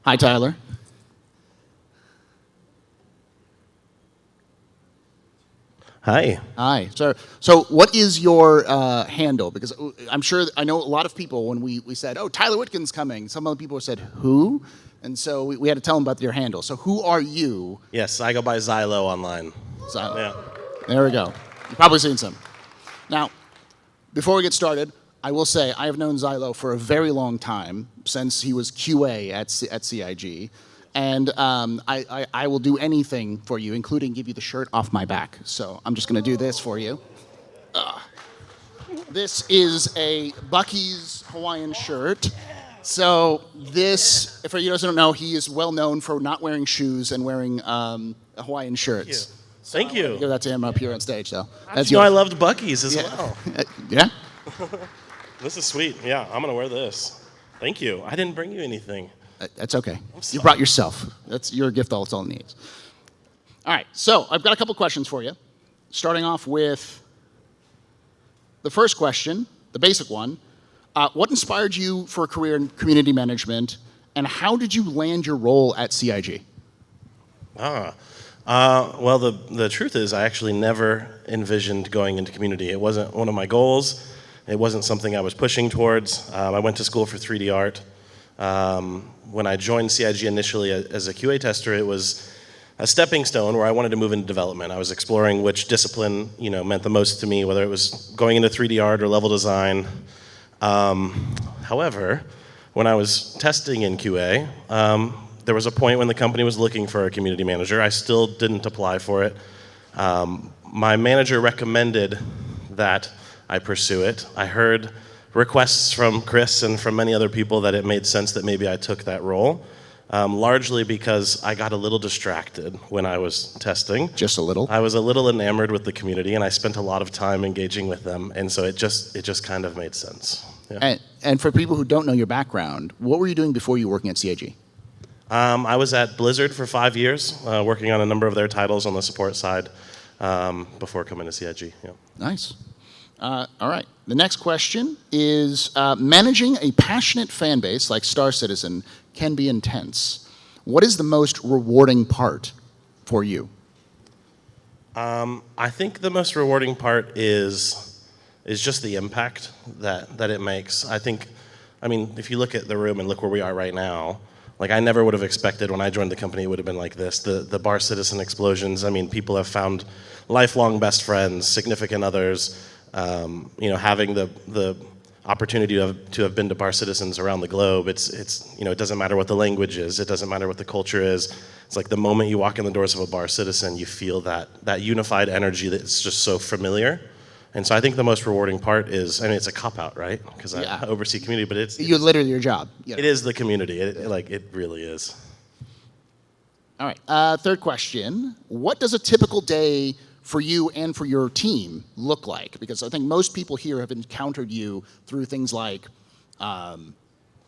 Hi, Tyler. Hi. Hi. So what is your handle? Because I'm sure, I know a lot of people, when we said, oh, Tyler Witkin's coming, some other people said, who? And so we had to tell them about your handle. So who are you? Yes, I go by Zyloh online. Zyloh. Yeah. There we go. You've probably seen some. Now, before we get started, I will say I have known Zyloh for a very long time, since he was QA at CIG. And I will do anything for you, including give you the shirt off my back. So I'm just going to do this for you. This is a Bucky's Hawaiian shirt. So this, for you those who don't know, he is well known for not wearing shoes and wearing Hawaiian shirts. Thank you. Give that to him up here on stage, though. That's I loved Bucky's as well. Yeah? This is sweet. Yeah, I'm going to wear this. Thank you. I didn't bring you anything. That's okay. You brought yourself. That's your gift, all it needs. All right, so I've got a couple questions for you. Starting off with the first question, the basic one. What inspired you for a career in community management, and how did you land your role at CIG? Well, the truth is I actually never envisioned going into community. It wasn't one of my goals. It wasn't something I was pushing towards. I went to school for 3D art. When I joined CIG initially as a QA tester, it was a stepping stone where I wanted to move into development. I was exploring which discipline meant the most to me, whether it was going into 3D art or level design. However, when I was testing in QA, there was a point when the company was looking for a community manager. I still didn't apply for it. My manager recommended that I pursue it. I heard requests from Chris and from many other people that it made sense that maybe I took that role, largely because I got a little distracted when I was testing. Just a little? I was a little enamored with the community, and I spent a lot of time engaging with them, and so it just kind of made sense. Yeah. And for people who don't know your background, what were you doing before you were working at CIG? I was at Blizzard for 5 years, working on a number of their titles on the support side before coming to CIG. Yeah. Nice. All right. The next question is, managing a passionate fan base like Star Citizen can be intense. What is the most rewarding part for you? I think the most rewarding part is just the impact that it makes. I mean, if you look at the room and look where we are right now, like I never would have expected when I joined the company it would have been like this. The Bar Citizen explosions, I mean, people have found lifelong best friends, significant others, having the opportunity to have been to Bar Citizens around the globe. It's it doesn't matter what the language is, it doesn't matter what the culture is. It's like the moment you walk in the doors of a Bar Citizen, you feel that unified energy that's just so familiar. And so I think the most rewarding part is, it's a cop-out, right? Because I oversee community, but it's literally your job. It is the community. It really is. All right. Third question. What does a typical day for you and for your team look like? Because I think most people here have encountered you through things like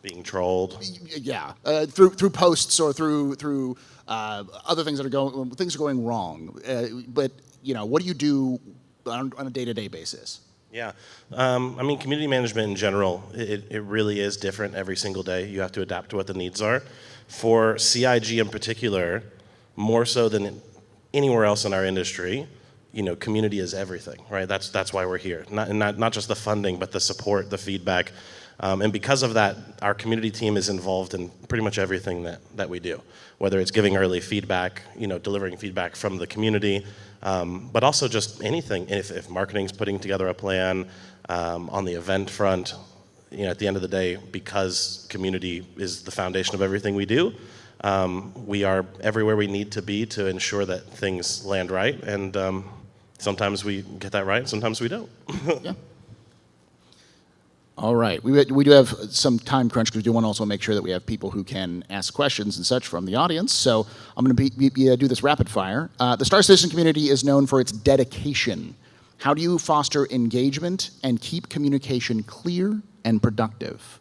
being trolled. Yeah, through posts or through other things things are going wrong. But what do you do on a day-to-day basis? Yeah, community management in general, it really is different every single day. You have to adapt to what the needs are. For CIG in particular, more so than anywhere else in our industry, community is everything, right? That's why we're here. Not just the funding, but the support, the feedback. And because of that, our community team is involved in pretty much everything that we do, whether it's giving early feedback, delivering feedback from the community, but also just anything. If marketing's putting together a plan on the event front, at the end of the day, because community is the foundation of everything we do, we are everywhere we need to be to ensure that things land right. And sometimes we get that right, sometimes we don't. Yeah. All right. We do have some time crunch because we do want to also make sure that we have people who can ask questions and such from the audience. So I'm going to do this rapid fire. The Star Citizen community is known for its dedication. How do you foster engagement and keep communication clear and productive?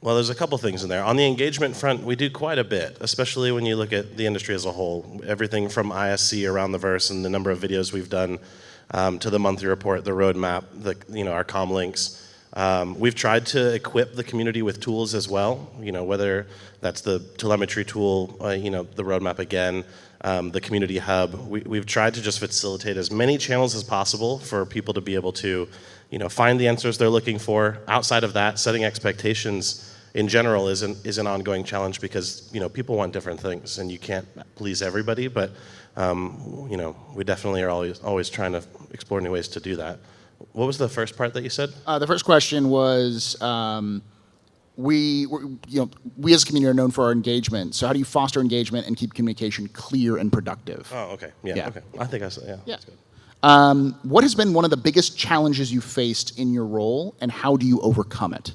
Well, there's a couple things in there. On the engagement front, we do quite a bit, especially when you look at the industry as a whole. Everything from ISC around the verse and the number of videos we've done, to the monthly report, the roadmap, our comm links. We've tried to equip the community with tools as well, whether that's the telemetry tool, the roadmap again, the community hub. We've tried to just facilitate as many channels as possible for people to be able to, find the answers they're looking for. Outside of that, setting expectations in general is an ongoing challenge because, people want different things and you can't please everybody, but, we definitely are always trying to explore new ways to do that. What was the first part that you said? The first question was, we as a community are known for our engagement. So how do you foster engagement and keep communication clear and productive? Oh, okay. Yeah. Okay. I think I said, yeah. Yeah. That's good. What has been one of the biggest challenges you faced in your role, and how do you overcome it?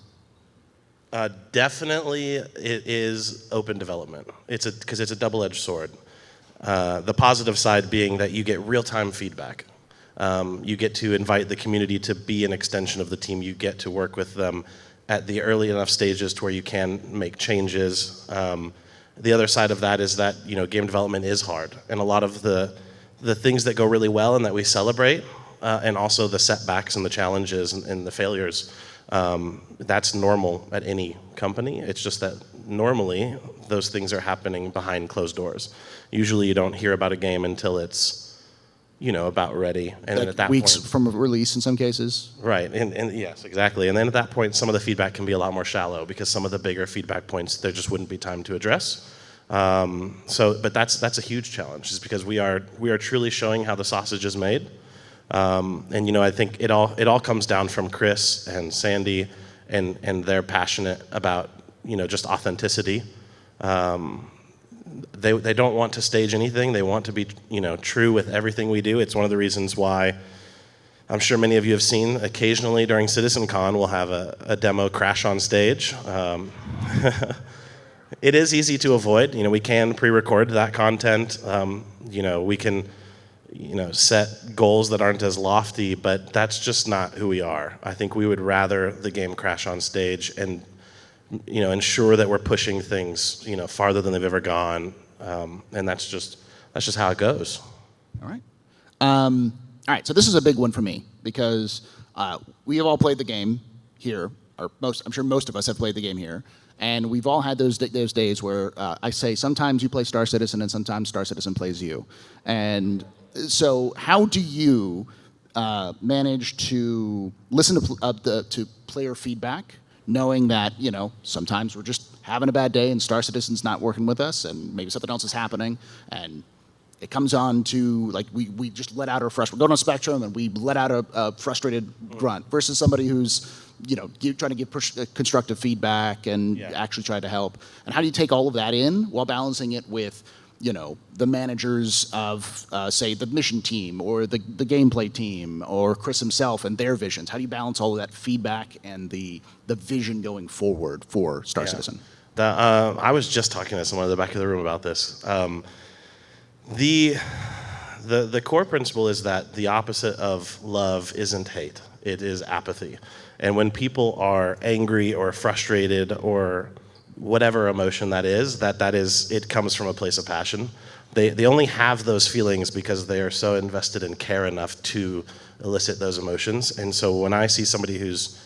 Definitely, it is open development. Because it's a double-edged sword. The positive side being that you get real-time feedback. You get to invite the community to be an extension of the team. You get to work with them at the early enough stages to where you can make changes. The other side of that is that game development is hard, and a lot of the things that go really well and that we celebrate, and also the setbacks and the challenges and the failures, that's normal at any company. It's just that normally those things are happening behind closed doors. Usually you don't hear about a game until it's about ready, and then at that weeks point, from a release in some cases. right, and yes, exactly. And then at that point, some of the feedback can be a lot more shallow because some of the bigger feedback points there just wouldn't be time to address. But that's a huge challenge, is because we are truly showing how the sausage is made. And I think it all comes down from Chris and Sandi, and they're passionate about just authenticity. They don't want to stage anything. They want to be true with everything we do. It's one of the reasons why I'm sure many of you have seen occasionally during CitizenCon we'll have a demo crash on stage. It is easy to avoid. We can pre-record that content. We can set goals that aren't as lofty, but that's just not who we are. I think we would rather the game crash on stage and ensure that we're pushing things farther than they've ever gone, and that's just how it goes. All right. All right. So this is a big one for me because we have all played the game here, or I'm sure most of us have played the game here, and we've all had those days where I say sometimes you play Star Citizen and sometimes Star Citizen plays you, and so how do you manage to listen to player feedback, knowing that sometimes we're just having a bad day and Star Citizen's not working with us, and maybe something else is happening, and it comes on to we just let out our frustration. We're going on a spectrum and we let out a frustrated grunt versus somebody who's trying to give constructive feedback and actually try to help. And how do you take all of that in while balancing it with the managers of, say, the mission team or the gameplay team or Chris himself and their visions? How do you balance all of that feedback and the vision going forward for Star Citizen? I was just talking to someone at the back of the room about this. The core principle is that the opposite of love isn't hate. It is apathy. And when people are angry or frustrated or whatever emotion that is, it comes from a place of passion. They only have those feelings because they are so invested and care enough to elicit those emotions. And so when I see somebody who's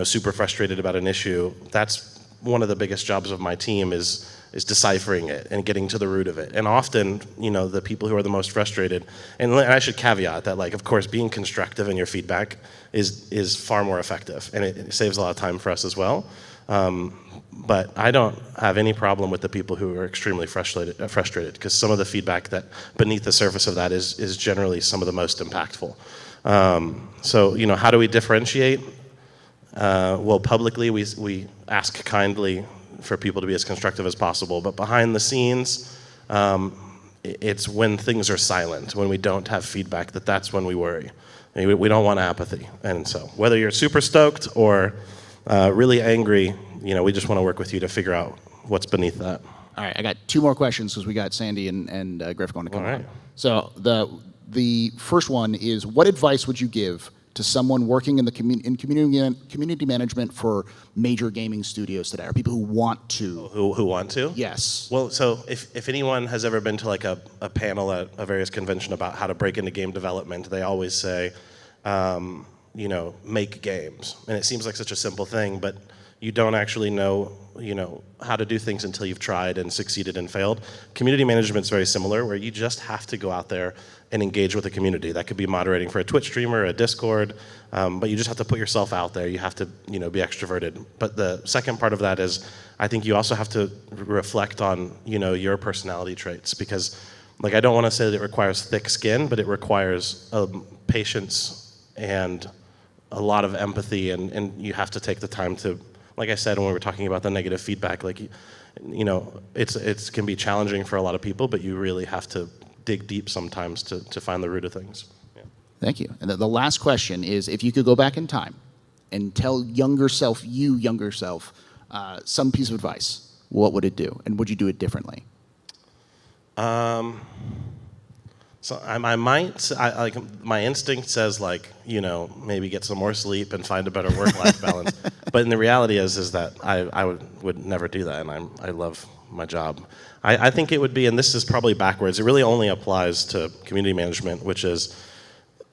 super frustrated about an issue, that's one of the biggest jobs of my team is deciphering it and getting to the root of it. And often, the people who are the most frustrated, and I should caveat that, of course, being constructive in your feedback is far more effective, and it saves a lot of time for us as well. But I don't have any problem with the people who are extremely frustrated, because some of the feedback that beneath the surface of that is generally some of the most impactful. So, how do we differentiate? Well, publicly, we ask kindly for people to be as constructive as possible, but behind the scenes, it's when things are silent, when we don't have feedback, that's when we worry. We don't want apathy. And so whether you're super stoked or really angry, we just want to work with you to figure out what's beneath that. All right, I got two more questions because we got Sandi and Griff going to come All right. on. So the first one is, what advice would you give to someone working in community management for major gaming studios today, or people who want to? Who want to? Yes. Well, so if anyone has ever been to a panel at a various convention about how to break into game development, they always say, make games. And it seems like such a simple thing, but you don't actually know, how to do things until you've tried and succeeded and failed. Community management is very similar, where you just have to go out there and engage with the community. That could be moderating for a Twitch streamer, a Discord, but you just have to put yourself out there. You have to, be extroverted. But the second part of that is, I think you also have to reflect on, your personality traits, because, I don't want to say that it requires thick skin, but it requires patience and a lot of empathy, and you have to take the time to, like I said when we were talking about the negative feedback, it can be challenging for a lot of people, but you really have to dig deep sometimes to find the root of things. Yeah. Thank you. And the last question is, if you could go back in time and tell younger self, some piece of advice, what would it do? And would you do it differently? So my instinct says maybe get some more sleep and find a better work-life balance. But the reality is that I would never do that, and I love my job. I think it would be, and this is probably backwards, it really only applies to community management, which is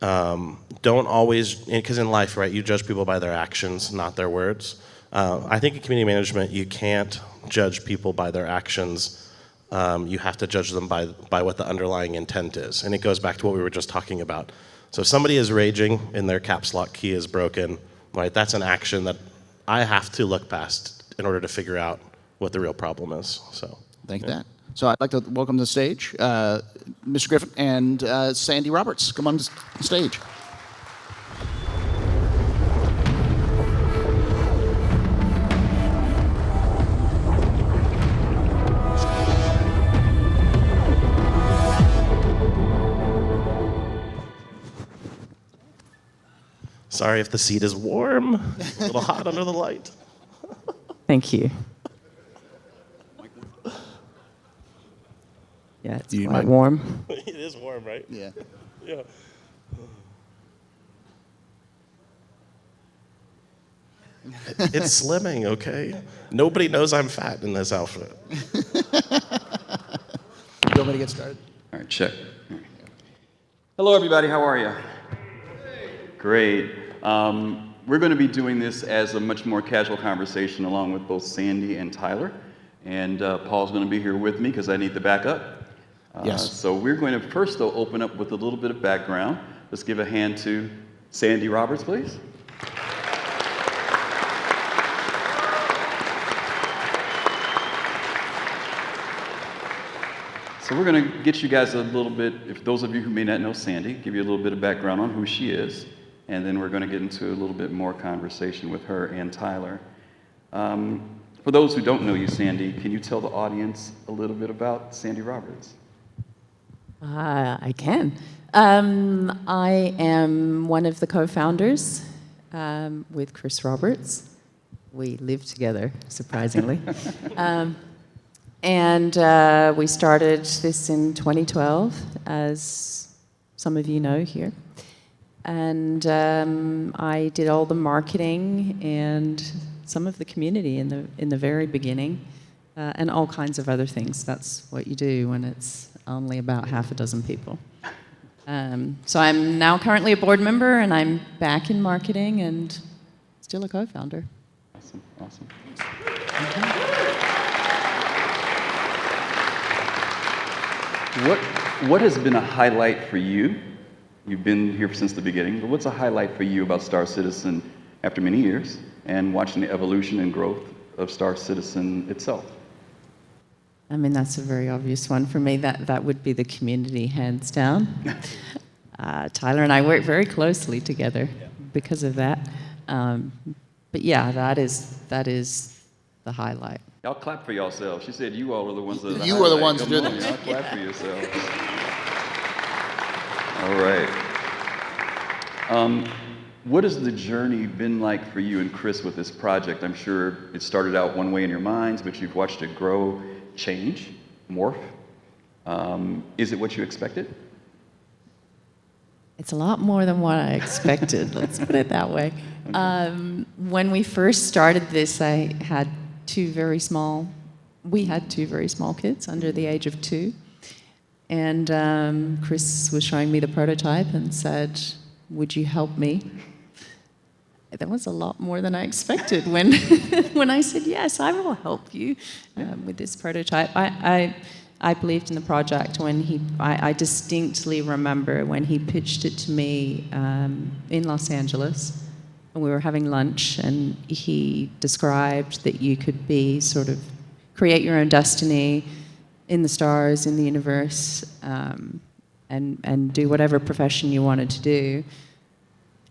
don't always, because in life, right, you judge people by their actions, not their words. I think in community management, you can't judge people by their actions. You have to judge them by what the underlying intent is. And it goes back to what we were just talking about. So if somebody is raging and their caps lock key is broken, right, that's an action that I have to look past in order to figure out what the real problem is. So Thank you. So I'd like to welcome to the stage Mr. Griffin and Sandi Roberts. Come on to the stage. Sorry if the seat is warm, a little hot under the light. Thank you. Yeah, it's quite warm. It is warm, right? Yeah. Yeah. It's slimming, okay? Nobody knows I'm fat in this outfit. You want me to get started? All right, check. Hello, everybody. How are you? Great. We're going to be doing this as a much more casual conversation along with both Sandi and Tyler. And Paul's going to be here with me because I need the backup. Yes. So we're going to first, though, open up with a little bit of background. Let's give a hand to Sandi Roberts, please. So we're going to get you guys a little bit, if those of you who may not know Sandi, give you a little bit of background on who she is. And then we're going to get into a little bit more conversation with her and Tyler. For those who don't know you, Sandi, can you tell the audience a little bit about Sandi Roberts? I can. I am one of the co-founders with Chris Roberts. We live together, surprisingly. And we started this in 2012, as some of you know here. And I did all the marketing and some of the community in the very beginning, and all kinds of other things. That's what you do when it's only about half a dozen people. So I'm now currently a board member, and I'm back in marketing and still a co-founder. Awesome, awesome. What has been a highlight for you? You've been here since the beginning, but what's a highlight for you about Star Citizen after many years and watching the evolution and growth of Star Citizen itself? I mean, that's a very obvious one for me. That would be the community, hands down. Tyler and I work very closely together because of that. But yeah, that is the highlight. Y'all clap for yourselves. She said you all are the ones that are the You are the highlight. ones Come who do on, this. y'all clap for yourselves. All right. What has the journey been like for you and Chris with this project? I'm sure it started out one way in your minds, but you've watched it grow, change, morph. Is it what you expected? It's a lot more than what I expected, let's put it that way. When we first started this, we had two very small kids under the age of 2. And Chris was showing me the prototype and said, "Would you help me that was a lot more than I expected when when I said, yes, I will help you with this prototype. I believed in the project when I distinctly remember when he pitched it to me in Los Angeles, and we were having lunch, and he described that you could be sort of create your own destiny in the stars, in the universe, and do whatever profession you wanted to do.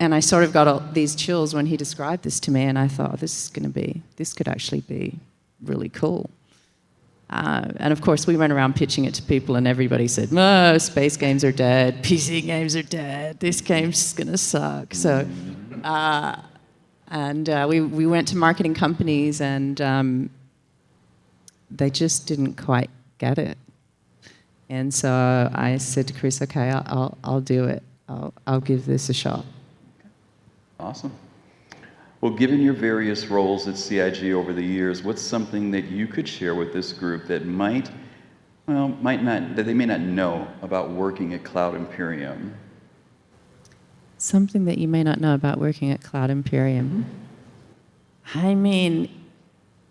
And I sort of got all these chills when he described this to me, and I thought, this could actually be really cool. And of course, we went around pitching it to people, and everybody said, "No, space games are dead. PC games are dead. This game's gonna suck." So, we went to marketing companies, and they just didn't quite get it. And so I said to Chris, "Okay, I'll do it. I'll give this a shot." Awesome. Well, given your various roles at CIG over the years, what's something that you could share with this group that that they may not know about working at Cloud Imperium? Something that you may not know about working at Cloud Imperium. I mean,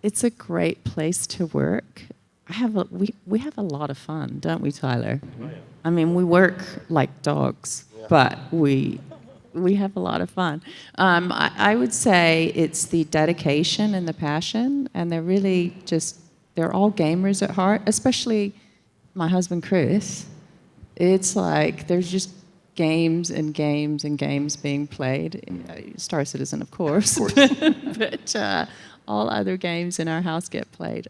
it's a great place to work. We have a lot of fun, don't we, Tyler? Oh, yeah. I mean, we work like dogs, but we have a lot of fun. I would say it's the dedication and the passion, and they're all gamers at heart, especially my husband, Chris. It's like there's just games and games and games being played. Star Citizen, of course. But all other games in our house get played.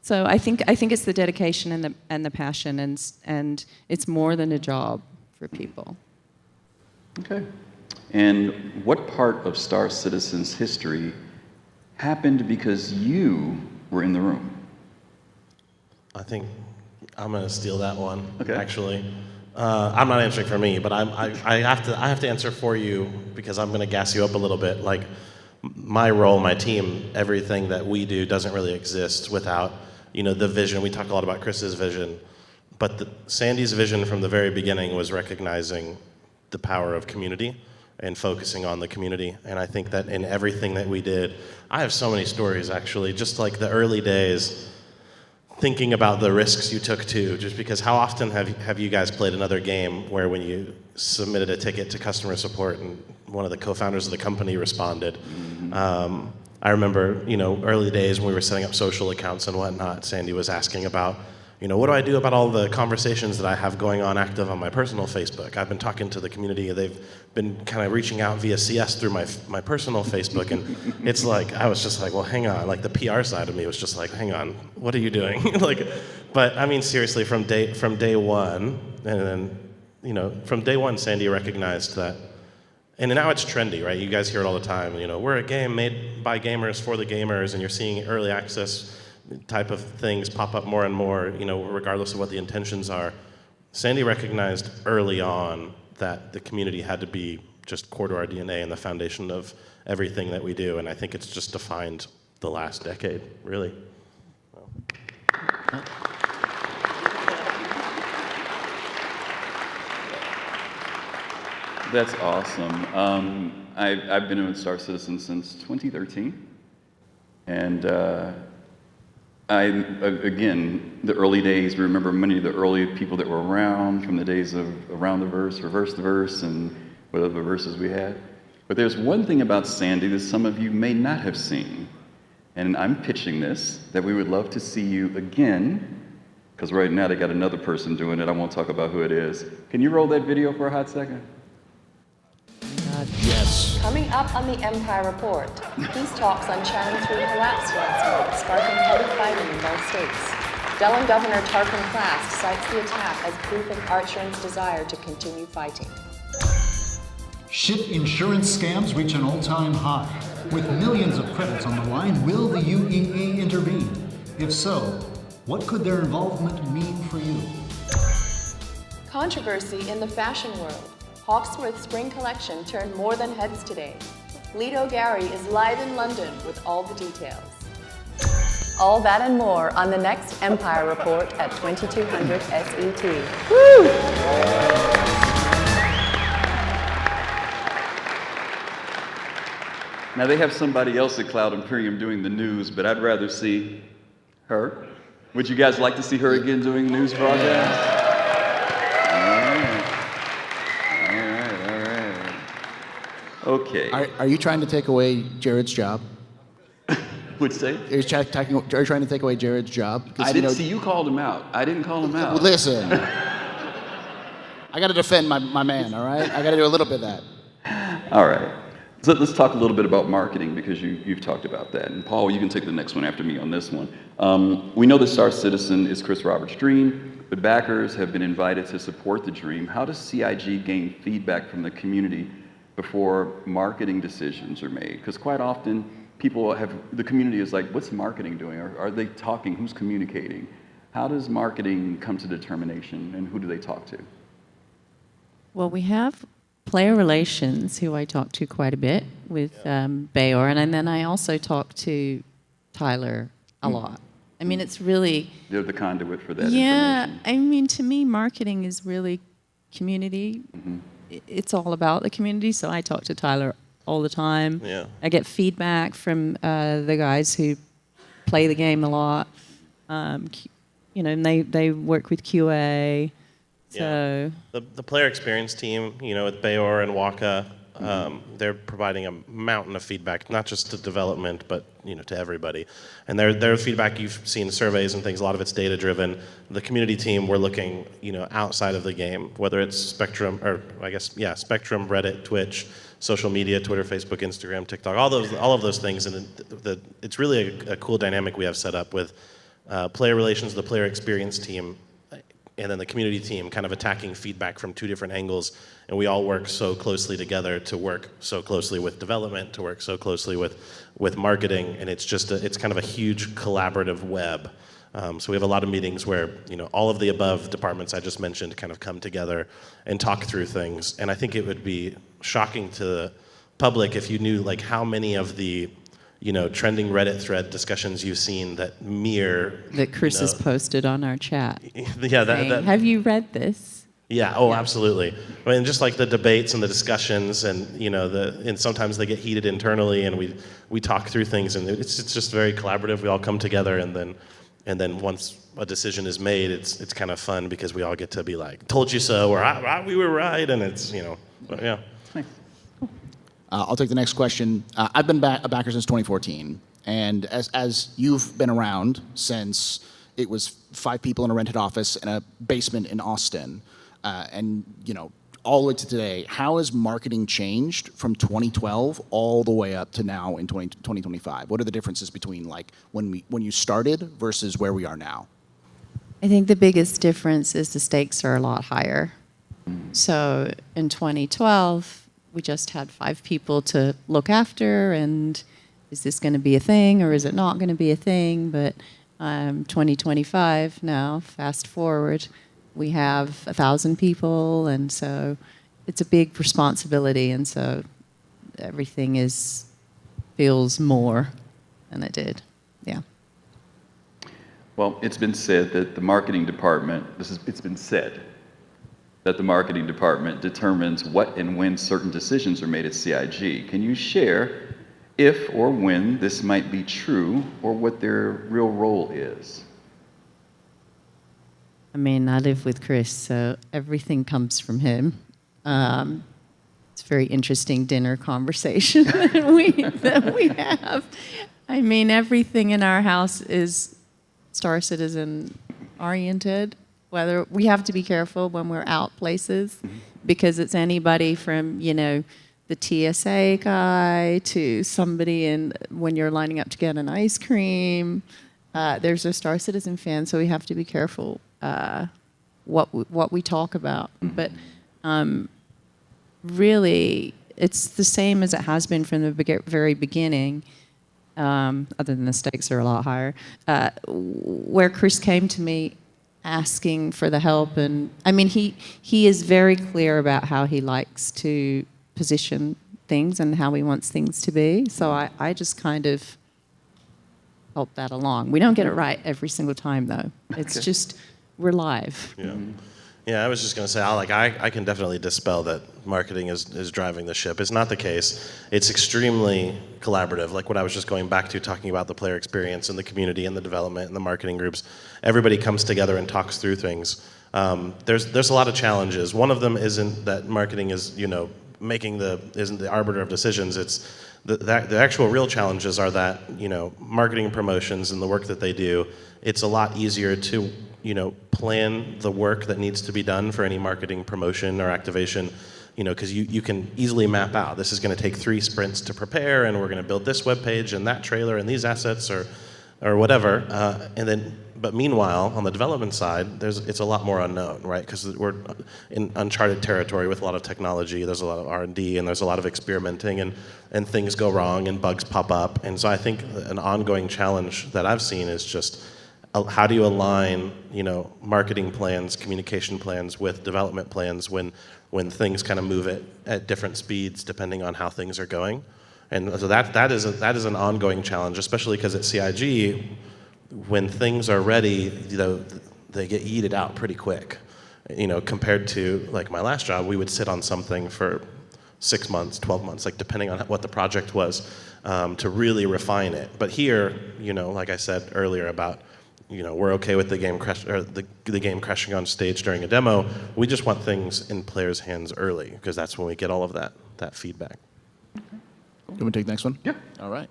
So I think it's the dedication and the passion, and it's more than a job for people. Okay. And what part of Star Citizen's history happened because you were in the room? I think I'm going to steal that one, okay. Actually. I'm not answering for me, but I have to answer for you because I'm going to gas you up a little bit. Like, my role, my team, everything that we do doesn't really exist without, the vision. We talk a lot about Chris's vision, but Sandi's vision from the very beginning was recognizing the power of community and focusing on the community. And I think that in everything that we did, I have so many stories actually, just like the early days, thinking about the risks you took too, just because how often have you guys played another game where when you submitted a ticket to customer support and one of the co-founders of the company responded? I remember, early days when we were setting up social accounts and whatnot, Sandi was asking about, what do I do about all the conversations that I have going on active on my personal Facebook? I've been talking to the community. They've been kind of reaching out via CS through my personal Facebook. And it's like, I was just like, well, hang on. Like, the PR side of me was just like, hang on, what are you doing? But I mean, seriously, from day one, and then, from day one, Sandi recognized that. And now it's trendy, right? You guys hear it all the time. We're a game made by gamers for the gamers, and you're seeing early access type of things pop up more and more, regardless of what the intentions are. Sandi recognized early on that the community had to be just core to our DNA and the foundation of everything that we do, and I think it's just defined the last decade, really. That's awesome. I've been with Star Citizen since 2013, and again, the early days, we remember many of the early people that were around from the days of Around the Verse, Reverse the Verse, and whatever verses we had. But there's one thing about Sandi that some of you may not have seen, and I'm pitching this, that we would love to see you again, because right now they got another person doing it. I won't talk about who it is. Can you roll that video for a hot second? Yes. Coming up on the Empire Report, peace talks on Channel 3 collapsed last week, sparking heavy fighting in both states. Delaware Governor Tarquin Clast cites the attack as proof of Archeron's desire to continue fighting. Ship insurance scams reach an all-time high. With millions of credits on the line, will the UEA intervene? If so, what could their involvement mean for you? Controversy in the fashion world. Hawksworth's spring collection turned more than heads today. Lido Gary is live in London with all the details. All that and more on the next Empire Report at 2200 SET. Woo! Now, they have somebody else at Cloud Imperium doing the news, but I'd rather see her. Would you guys like to see her again doing news broadcasts? All right. Okay. Are you trying to take away Jared's job? Would say? Are you trying to take away Jared's job? I didn't see you called him out. I didn't call him out. Listen, I got to defend my man, all right? I got to do a little bit of that. All right. So let's talk a little bit about marketing because you've talked about that. And Paul, you can take the next one after me on this one. We know the Star Citizen is Chris Roberts' dream, but backers have been invited to support the dream. How does CIG gain feedback from the community before marketing decisions are made? Because quite often, the community is like, what's marketing doing? Or are they talking? Who's communicating? How does marketing come to determination, and who do they talk to? Well, we have player relations, who I talk to quite a bit with Bayor, and then I also talk to Tyler a lot. I mean, it's really... They're the conduit for that information. I mean, to me, marketing is really community. Mm-hmm. It's all about the community, so I talk to Tyler all the time. Yeah. I get feedback from the guys who play the game a lot. And they work with QA. So the player experience team, with Bayor and Waka, they're providing a mountain of feedback, not just to development, but to everybody. And their feedback, you've seen surveys and things. A lot of it's data driven. The community team, we're looking outside of the game, whether it's Spectrum Spectrum, Reddit, Twitch, social media, Twitter, Facebook, Instagram, TikTok, all of those things. And it's really a cool dynamic we have set up with player relations, the player experience team, and then the community team kind of attacking feedback from two different angles. And we all work so closely together to work so closely with development, to work so closely with marketing. And it's just it's kind of a huge collaborative web. So we have a lot of meetings where all of the above departments I just mentioned kind of come together and talk through things. And I think it would be shocking to the public if you knew how many of the trending Reddit thread discussions you've seen that Chris has posted on our chat. Yeah, have you read this? Yeah. Oh, yeah. Absolutely. I mean, just like the debates and the discussions, and and sometimes they get heated internally, and we talk through things, and it's just very collaborative. We all come together, and then once a decision is made, it's kind of fun because we all get to be like, "Told you so," or "We were right," and it's but yeah. I'll take the next question. I've been a backer since 2014, and as you've been around since it was 5 people in a rented office in a basement in Austin, and all the way to today, how has marketing changed from 2012 all the way up to now in 2025? What are the differences between when you started versus where we are now? I think the biggest difference is the stakes are a lot higher. So in 2012, we just had 5 people to look after, and is this going to be a thing or is it not going to be a thing? But 2025 now, fast forward, we have 1,000 people, and so it's a big responsibility, and so everything feels more than it did. Yeah. Well, it's been said that the marketing department, it's been said that the marketing department determines what and when certain decisions are made at CIG. Can you share if or when this might be true or what their real role is? I mean, I live with Chris, so everything comes from him. It's a very interesting dinner conversation that we have. I mean, everything in our house is Star Citizen oriented. Whether we have to be careful when we're out places, because it's anybody from the TSA guy to somebody when you're lining up to get an ice cream. There's a Star Citizen fan, so we have to be careful what we talk about. But really, it's the same as it has been from the very beginning. Other than the stakes are a lot higher. Where Chris came to me asking for the help, and I mean he is very clear about how he likes to position things and how he wants things to be. So I just kind of help that along. We don't get it right every single time though. It's just we're live. Yeah. Yeah, I was just going to say, I can definitely dispel that marketing is driving the ship. It's not the case. It's extremely collaborative. Like what I was just going back to, talking about the player experience and the community and the development and the marketing groups. Everybody comes together and talks through things. There's a lot of challenges. One of them isn't that marketing is, isn't the arbiter of decisions. It's the actual real challenges are that, marketing promotions and the work that they do, it's a lot easier to, plan the work that needs to be done for any marketing promotion or activation, because you can easily map out, this is going to take 3 sprints to prepare, and we're going to build this web page and that trailer and these assets or whatever. But meanwhile, on the development side, it's a lot more unknown, right? Because we're in uncharted territory with a lot of technology. There's a lot of R&D, and there's a lot of experimenting, and things go wrong, and bugs pop up. And so I think an ongoing challenge that I've seen is just how do you align, marketing plans, communication plans with development plans when things kind of move at different speeds depending on how things are going. And so that is an ongoing challenge, especially because at CIG, when things are ready, they get yeeted out pretty quick. Compared to like my last job, we would sit on something for 6 months, 12 months, like depending on what the project was, to really refine it. But here, like I said earlier about, we're okay with the game the game crashing on stage during a demo. We just want things in players' hands early because that's when we get all of that feedback. You want me to take the next one? Yeah. All right.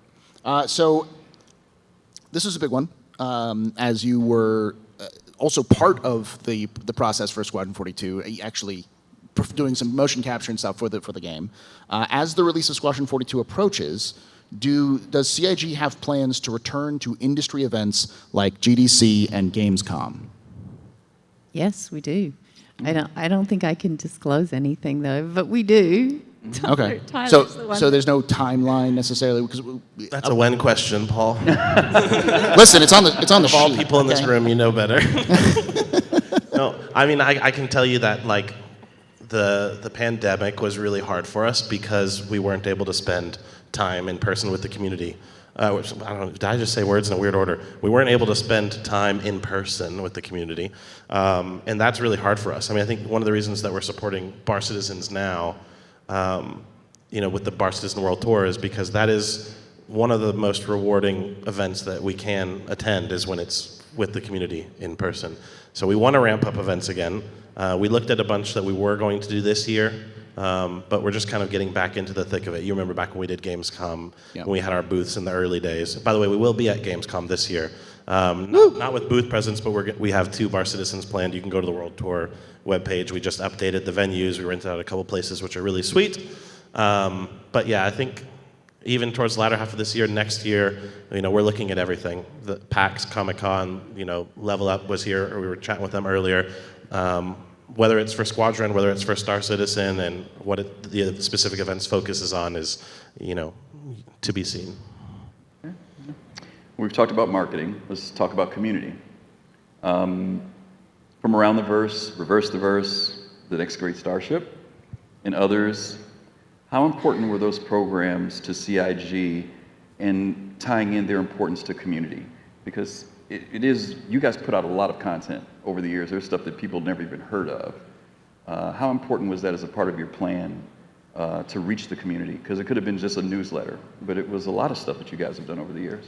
So this is a big one. As you were also part of the process for Squadron 42, actually doing some motion capture and stuff for the game. As the release of Squadron 42 approaches, does CIG have plans to return to industry events like GDC and Gamescom? Yes, we do. I don't think I can disclose anything though, but we do. Okay. Tyler's the one So there's no timeline necessarily because That's a when question, Paul. listen, it's on the Of all sheet, people in this okay? room, you know better. No, I mean, I can tell you that, like, the pandemic was really hard for us because we weren't able to spend time in person with the community. Which, I don't know, did I just say words in a weird order? We weren't able to spend time in person with the community. And that's really hard for us. I mean, I think one of the reasons that we're supporting Bar Citizens now, with the Bar Citizen World Tour, is because that is one of the most rewarding events that we can attend, is when it's with the community in person. So we want to ramp up events again. We looked at a bunch that we were going to do this year, but we're just kind of getting back into the thick of it. You remember back when we did Gamescom, when we had our booths in the early days. By the way, we will be at Gamescom this year. Not with booth presence, but we have 2 Bar Citizens planned. You can go to the World Tour webpage. We just updated the venues. We rented out a couple places, which are really sweet. But yeah, I think even towards the latter half of this year, next year, we're looking at everything. The PAX, Comic-Con, Level Up was here, or we were chatting with them earlier. Whether it's for Squadron, whether it's for Star Citizen, and what the specific event's focuses on is, to be seen. We've talked about marketing. Let's talk about community. From Around the Verse, Reverse the Verse, The Next Great Starship, and others, how important were those programs to CIG in tying in their importance to community? Because it is, you guys put out a lot of content over the years. There's stuff that people never even heard of. How important was that as a part of your plan to reach the community? Because it could have been just a newsletter, but it was a lot of stuff that you guys have done over the years.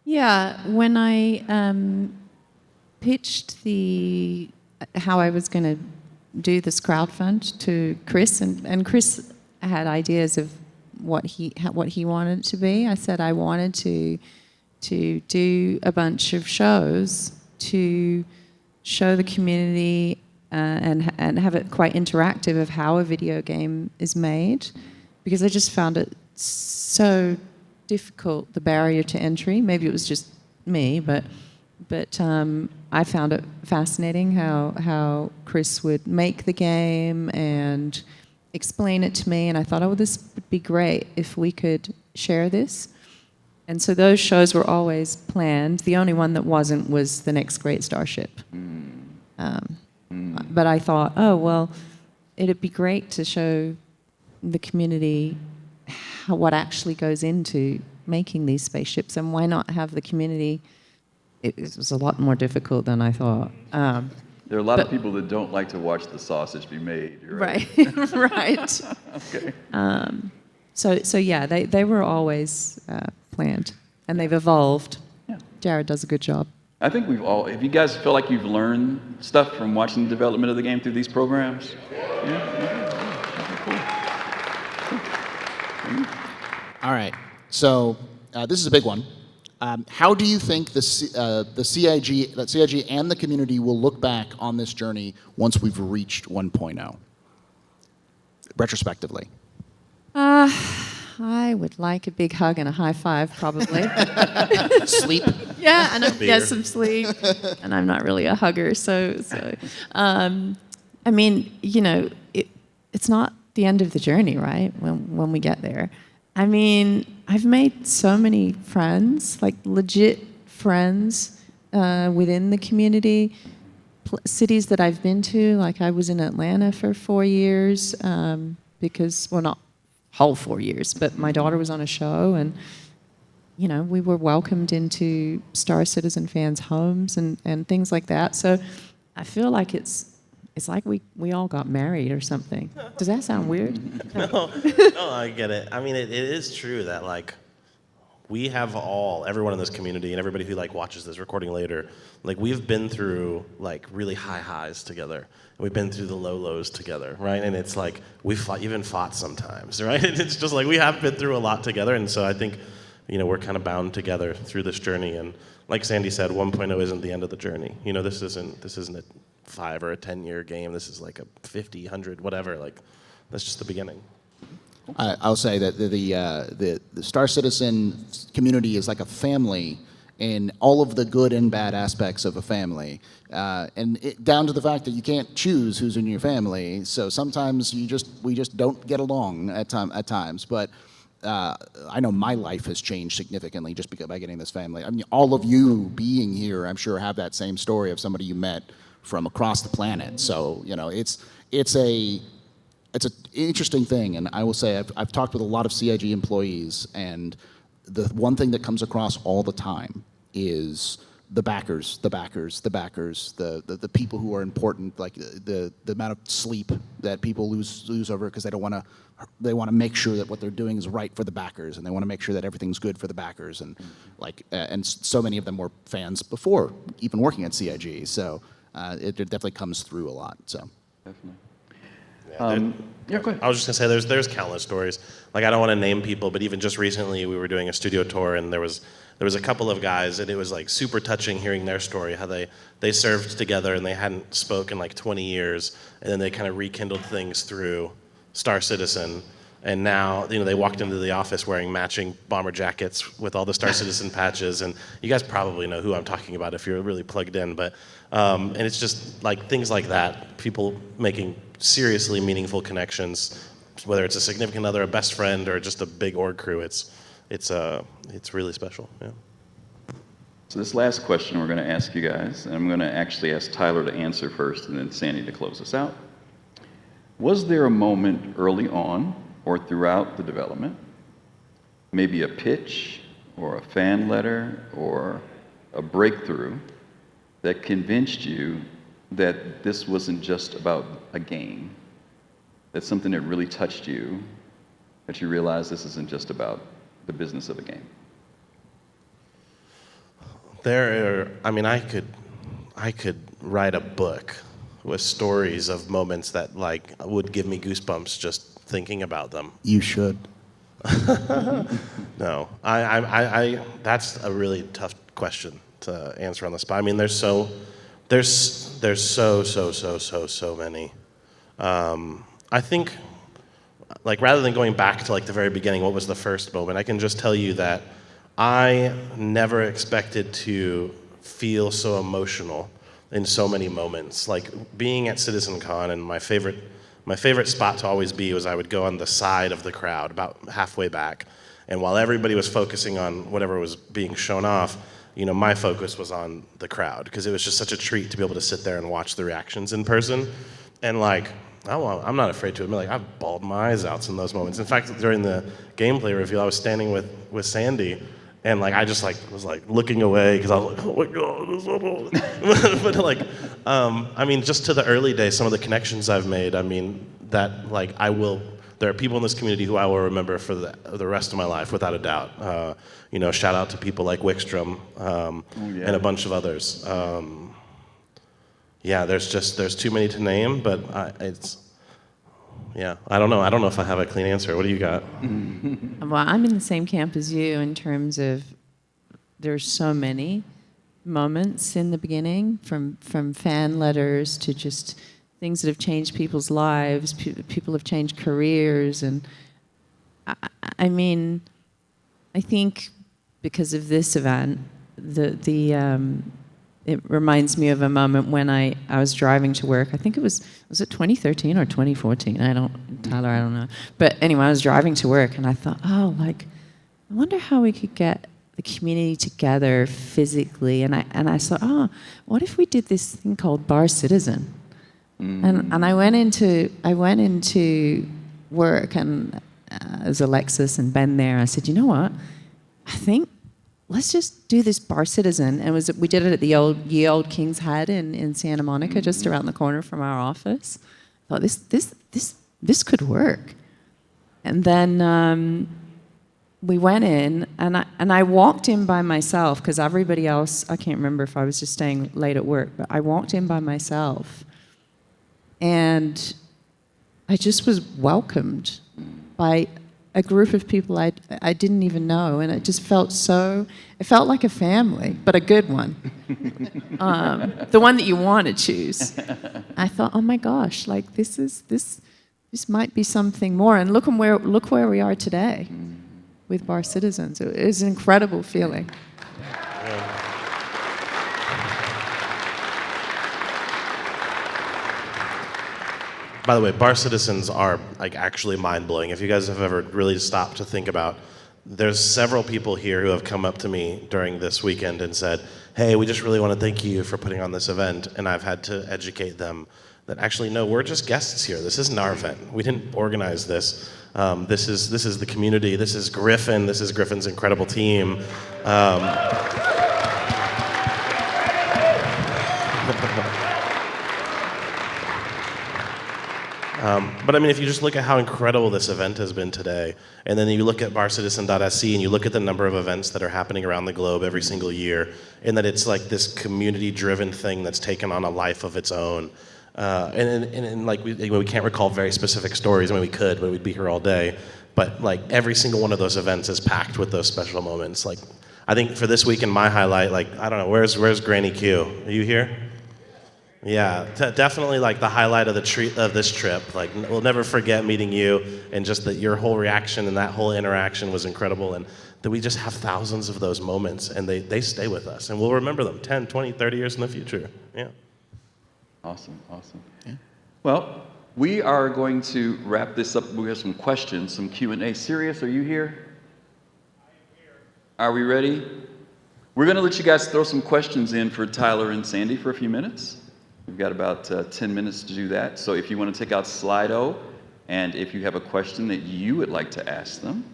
Yeah, when I pitched how I was going to do this crowdfund to Chris, and Chris had ideas of what he wanted it to be. I said I wanted to do a bunch of shows to show the community and have it quite interactive of how a video game is made, because I just found it so difficult, the barrier to entry. Maybe it was just me, but I found it fascinating how Chris would make the game and explain it to me, and I thought, oh, this would be great if we could share this. And so those shows were always planned. The only one that wasn't was The Next Great Starship. But I thought, oh, well, it'd be great to show the community what actually goes into making these spaceships, and why not have the community. It was a lot more difficult than I thought. There are a lot of people that don't like to watch the sausage be made. Right. Right. Okay. So yeah, they were always planned, and they've evolved. Yeah. Jared does a good job. I think if you guys feel like you've learned stuff from watching the development of the game through these programs, All right. So this is a big one. How do you think the CIG and the community will look back on this journey once we've reached 1.0, retrospectively? I would like a big hug and a high five, probably. Sleep. Yeah, and Beer. some sleep. And I'm not really a hugger, so I mean, it's not the end of the journey, right? When we get there. I mean, I've made so many friends, like legit friends within the community. Cities that I've been to, like I was in Atlanta for 4 years because, well, not whole 4 years, but my daughter was on a show, and we were welcomed into Star Citizen fans' homes and things like that. So I feel like it's like we all got married or something. Does that sound weird? No, I get it. I mean, it is true that like we have everyone in this community and everybody who like watches this recording later, like we've been through like really high highs together. And we've been through the low lows together, right? And it's like we've even fought sometimes, right? It's just like we have been through a lot together, and so I think we're kind of bound together through this journey. And like Sandi said, 1.0 isn't the end of the journey. This isn't a 5 or a 10-year game. This is like a 50, 100, whatever. Like that's just the beginning. I'll say that the Star Citizen community is like a family in all of the good and bad aspects of a family, down to the fact that you can't choose who's in your family. So sometimes we just don't get along at times. But I know my life has changed significantly just by getting this family. I mean, all of you being here, I'm sure, have that same story of somebody you met from across the planet. So it's an interesting thing, and I will say I've talked with a lot of CIG employees, and the one thing that comes across all the time is the backers, the people who are important, like the amount of sleep that people lose over because they want to make sure that what they're doing is right for the backers, and they want to make sure that everything's good for the backers, and and so many of them were fans before even working at CIG, so it definitely comes through a lot. So definitely. Yeah, go ahead. I was just gonna say there's countless stories. Like I don't want to name people, but even just recently we were doing a studio tour, and there was a couple of guys, and it was like super touching hearing their story, how they served together and they hadn't spoken like 20 years, and then they kind of rekindled things through Star Citizen, and now they walked into the office wearing matching bomber jackets with all the Star Citizen patches, and you guys probably know who I'm talking about if you're really plugged in, but and it's just like things like that, people making seriously meaningful connections, whether it's a significant other, a best friend, or just a big org crew. It's really special. Yeah. So this last question we're going to ask you guys, and I'm going to actually ask Tyler to answer first and then Sandi to close us out. Was there a moment early on or throughout the development, maybe a pitch or a fan letter or a breakthrough that convinced you that this wasn't just about a game, that's something that really touched you, that you realized this isn't just about the business of a game? I could write a book with stories of moments that like would give me goosebumps just thinking about them. You should. No, I that's a really tough question to answer on the spot. I mean, there's so many. I think, like, rather than going back to like the very beginning, what was the first moment? I can just tell you that I never expected to feel so emotional in so many moments. Like being at CitizenCon, and my favorite spot to always be was I would go on the side of the crowd, about halfway back, and while everybody was focusing on whatever was being shown off, my focus was on the crowd, because it was just such a treat to be able to sit there and watch the reactions in person. And like, I'm not afraid to admit, like, I've bawled my eyes out in those moments. In fact, during the gameplay reveal, I was standing with Sandi, And like I just like was like looking away because I was like, oh my god, this is but like, I mean, just to the early days, some of the connections I've made. I mean, that like there are people in this community who I will remember for the rest of my life, without a doubt. You know, shout out to people like Wickstrom and a bunch of others. Yeah, there's too many to name, but I don't know. I don't know if I have a clean answer. What do you got? Well, I'm in the same camp as you in terms of there's so many moments in the beginning, from fan letters to just things that have changed people's lives. People have changed careers, and I mean, I think because of this event, it reminds me of a moment when I was driving to work. I think was it 2013 or 2014? Tyler, I don't know. But anyway, I was driving to work and I thought, I wonder how we could get the community together physically. And I thought, what if we did this thing called Bar Citizen? And I went into work, and there's Alexis and Ben there. I said, you know what? I think let's just do this Bar Citizen. And we did it at the old King's Head in Santa Monica, just around the corner from our office. I thought this could work. And then we went in, and I walked in by myself because everybody else, I can't remember if I was just staying late at work, but I walked in by myself, and I just was welcomed by a group of people I didn't even know, and it just felt like a family, but a good one. The one that you want to choose. I thought, oh my gosh, like this might be something more. And look where we are today with Bar Citizens. It was an incredible feeling. By the way, Bar Citizens are like actually mind-blowing. If you guys have ever really stopped to think about, there's several people here who have come up to me during this weekend and said, hey, we just really want to thank you for putting on this event. And I've had to educate them that actually, no, we're just guests here. This isn't our event. We didn't organize this. This is the community. This is Griffin. This is Griffin's incredible team. But I mean, if you just look at how incredible this event has been today, and then you look at barcitizen.sc and you look at the number of events that are happening around the globe every single year, and that it's like this community-driven thing that's taken on a life of its own. And like we can't recall very specific stories. I mean, we could, but we'd be here all day. But like every single one of those events is packed with those special moments. Like I think for this weekend, my highlight, like I don't know, where's Granny Q? Are you here? Yeah, definitely like the highlight of this trip. Like we'll never forget meeting you, and just that your whole reaction and that whole interaction was incredible, and that we just have thousands of those moments, and they stay with us, and we'll remember them 10, 20, 30 years in the future. Yeah. Awesome. Yeah. Well, we are going to wrap this up. We have some questions, some Q&A. Sirius, are you here? I am here. Are we ready? We're going to let you guys throw some questions in for Tyler and Sandi for a few minutes. We've got about 10 minutes to do that. So if you want to take out Slido, and if you have a question that you would like to ask them,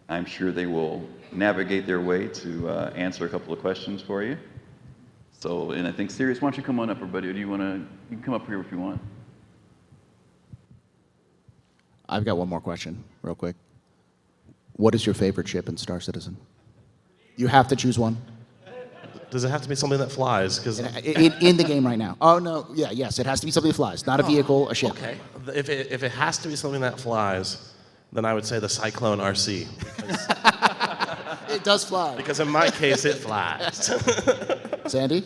I'm sure they will navigate their way to answer a couple of questions for you. So, and I think, Sirius, why don't you come on up, everybody? Or do you want to, you can come up here if you want. I've got one more question, real quick. What is your favorite ship in Star Citizen? You have to choose one. Does it have to be something that flies? Because in the game right now. Oh no, yes, it has to be something that flies, not a vehicle, a ship. Okay. If it has to be something that flies, then I would say the Cyclone RC. It does fly. Because in my case, it flies. Sandi?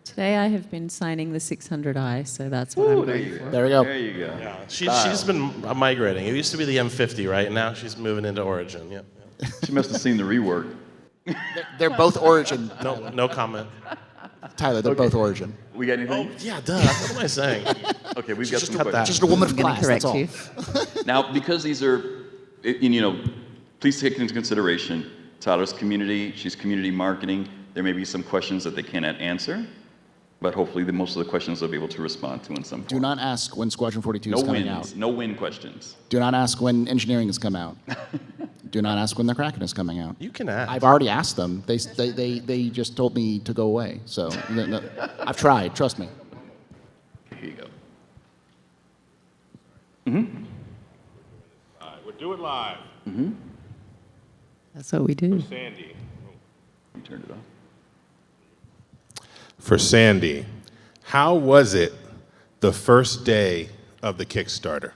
Today I have been signing the 600i, so that's what I'm going for. There we go. There you go. Yeah. She's been migrating. It used to be the M50, right? Now she's moving into Origin. Yep. She must have seen the rework. They're both Origin. No comment. Tyler, they're both Origin. We got anything? Oh, yeah, duh. What am I saying? Okay, we've got some cut that. questions. Just a woman of I'm going to class, correct that's all. you. Now, because these are, please take into consideration Tyler's community, she's community marketing. There may be some questions that they cannot answer. But hopefully most of the questions they'll be able to respond to in some form. Do not ask when Squadron 42 is coming out. No win questions. Do not ask when engineering has come out. Do not ask when the Kraken is coming out. You can ask. I've already asked them. They just told me to go away. So I've tried. Trust me. Here you go. All right, we'll do it live. That's what we do. Sandi. You turned it off. For Sandi, how was it the first day of the Kickstarter?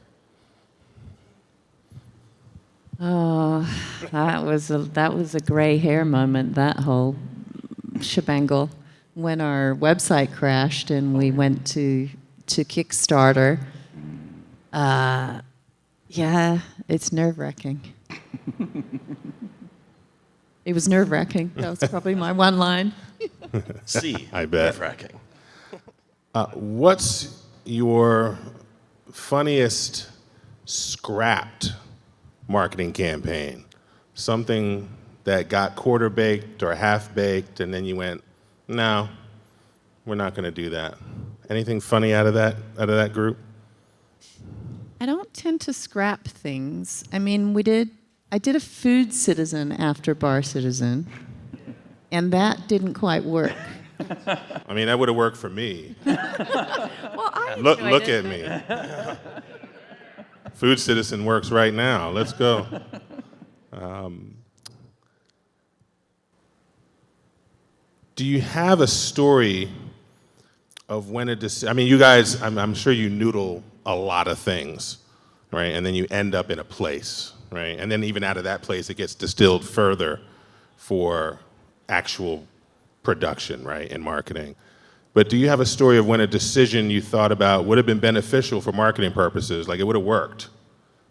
Oh, that was a gray hair moment, that whole shebangle. When our website crashed and we went to Kickstarter, yeah, it's nerve-wracking. It was nerve-wracking. That was probably my one line. See, I bet. nerve-wracking. What's your funniest scrapped marketing campaign? Something that got quarter-baked or half-baked, and then you went, no, we're not going to do that. Anything funny out of that group? I don't tend to scrap things. I mean, I did a Food Citizen after Bar Citizen, and that didn't quite work. I mean, that would have worked for me. Well, I Look at me. Food Citizen works right now. Let's go. Do you have a story of when I mean, you guys, I'm sure you noodle a lot of things, right? And then you end up in a place, right? And then even out of that place, it gets distilled further for actual production, right, and marketing. But do you have a story of when a decision you thought about would have been beneficial for marketing purposes, like it would have worked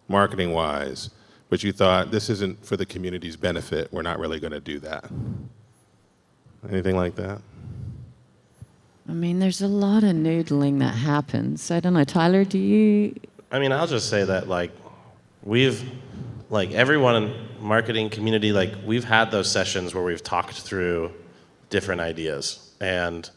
marketing-wise, but you thought, this isn't for the community's benefit, we're not really going to do that? Anything like that? I mean, there's a lot of noodling that happens. I don't know, Tyler, do you? I mean, I'll just say that, like, everyone in marketing community, like, we've had those sessions where we've talked through different ideas, and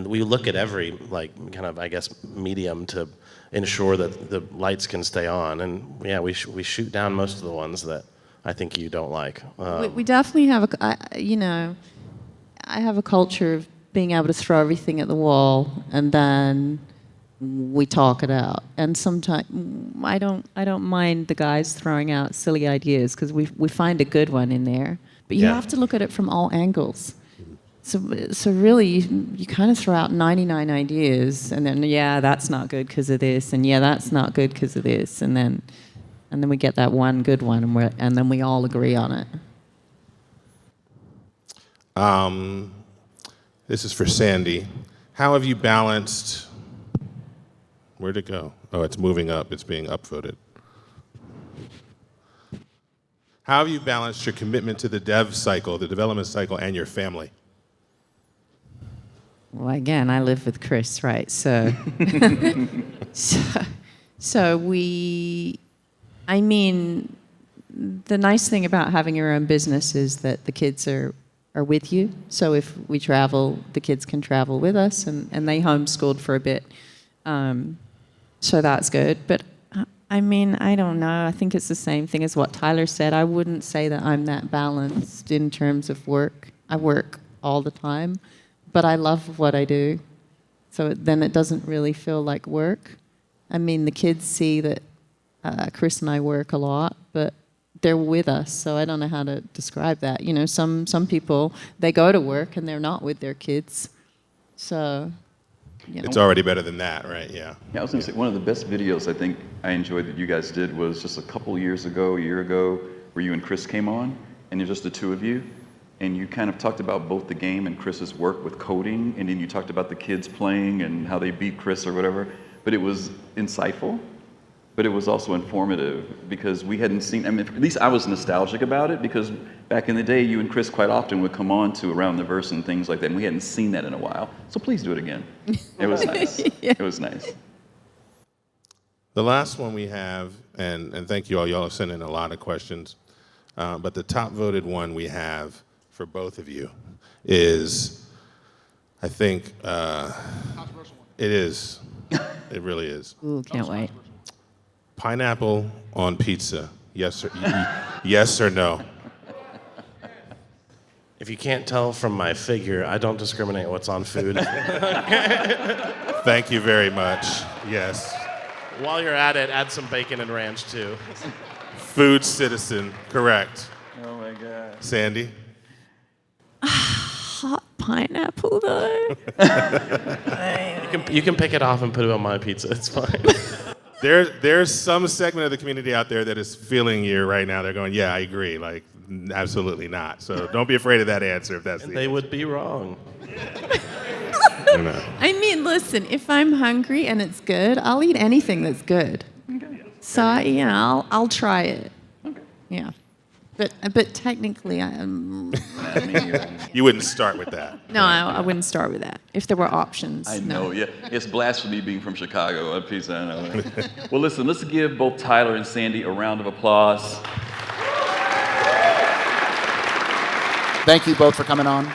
we look at every, like, kind of, I guess, medium to ensure that the lights can stay on, and yeah, we shoot down most of the ones that I think you don't like. We definitely have I have a culture of being able to throw everything at the wall and then we talk it out. And sometimes I don't mind the guys throwing out silly ideas because we find a good one in there. But you have to look at it from all angles. So really, you kind of throw out 99 ideas, and then that's not good because of this, and that's not good because of this, and then we get that one good one, and then we all agree on it. This is for Sandi. How have you balanced? Where'd it go? Oh, it's moving up. It's being upvoted. How have you balanced your commitment to the development cycle, and your family? Well, again, I live with Chris, right? So, I mean, the nice thing about having your own business is that the kids are with you. So if we travel, the kids can travel with us, and they homeschooled for a bit. So that's good. But I mean, I don't know. I think it's the same thing as what Tyler said. I wouldn't say that I'm that balanced in terms of work. I work all the time. But I love what I do, so then it doesn't really feel like work. I mean, the kids see that Chris and I work a lot, but they're with us, so I don't know how to describe that. You know, some people, they go to work and they're not with their kids, so, you know. It's already better than that, right? Yeah. Yeah, I was going to say, one of the best videos I think I enjoyed that you guys did was just a year ago, where you and Chris came on, and you're just the two of you. And you kind of talked about both the game and Chris's work with coding, and then you talked about the kids playing and how they beat Chris or whatever. But it was insightful, but it was also informative because we hadn't seen, I mean, at least I was nostalgic about it because back in the day, you and Chris quite often would come on to Around the Verse and things like that, and we hadn't seen that in a while. So please do it again. It was nice. It was nice. The last one we have, and thank you all, y'all have sent in a lot of questions, but the top voted one we have for both of you is, I think it is. It really is. Ooh, can't wait. Pineapple on pizza. Yes or yes or no? If you can't tell from my figure, I don't discriminate what's on food. Thank you very much. Yes. While you're at it, add some bacon and ranch too. Food citizen. Correct. Oh my God. Sandi? Hot pineapple, though. You can pick it off and put it on my pizza. It's fine. There's some segment of the community out there that is feeling you right now. They're going, yeah, I agree. Like, absolutely not. So don't be afraid of that answer if that's the They answer. would be wrong. No. I mean, listen, if I'm hungry and it's good, I'll eat anything that's good. So, I'll try it. Yeah. But technically, You wouldn't start with that. no, I wouldn't start with that. If there were options. I no. know, yeah. It's blasphemy being from Chicago. A piece, I know. Well, listen, let's give both Tyler and Sandi a round of applause. Thank you both for coming on.